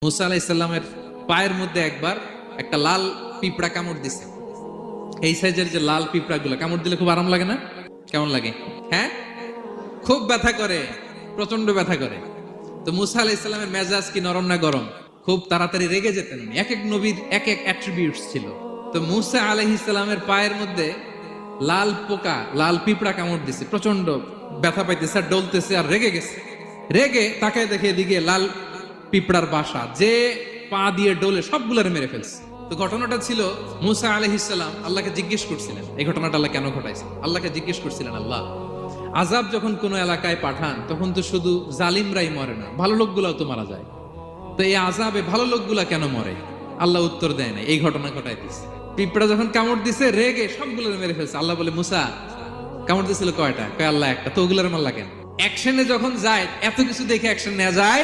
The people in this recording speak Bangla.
মুসা আলাইহিস সালামের পায়ের মধ্যে একবার একটা লাল পিঁপড়া কামড় দিছে। এই সাইজের যে লাল পিঁপড়া গুলো কামড় দিলে খুব আরাম লাগে না? কেমন লাগে? হ্যাঁ, খুব ব্যথা করে, প্রচন্ড ব্যথা করে। তো মুসা আলাইহিস সালামের মেজাজ কি নরম না গরম? খুব তাড়াতাড়ি রেগে যেতেন। এক এক নবীর এক এক অ্যাট্রিবিউটস ছিল। তো মুসা আলাইহিস সালামের পায়ের মধ্যে লাল পোকা, লাল পিঁপড়া কামড় দিছে, প্রচন্ড ব্যথা পাইতেছে আর ডলতেছে আর রেগে গেছে। রেগে তাকায় দেখে এদিকে লাল পিঁপড়ার বাসা, যে পা দিয়ে ডোলে সবগুলোর মেরে ফেলছে। তো ঘটনাটা ছিল, মুসা আলাইহিস সালাম আল্লাহকে জিজ্ঞেস করছিলেন এই ঘটনাটা আল্লাহ কেন ঘটাইছে। আল্লাহকে জিজ্ঞেস করছিলেন, আল্লাহ আযাব যখন কোন এলাকায় পাঠান তখন তো শুধু জালিমরাই মরে না, ভালো লোকগুলাও তো মারা যায়। তো এই আযাবে ভালো লোকগুলা কেন মরে? আল্লাহ উত্তর দেয় না, এই ঘটনা ঘটাইতেছে। পিঁপড়া যখন কামড় দিছে রেগে সবগুলোর মেরে ফেলছে। আল্লাহ বলে, মুসা কামড় দিছিল কয়টা? কয় আল্লাহ একটা। তো ওগুলোর মারলা কেন? অ্যাকশনে যখন যায়, এত কিছু দেখে অ্যাকশন নেওয়া যায়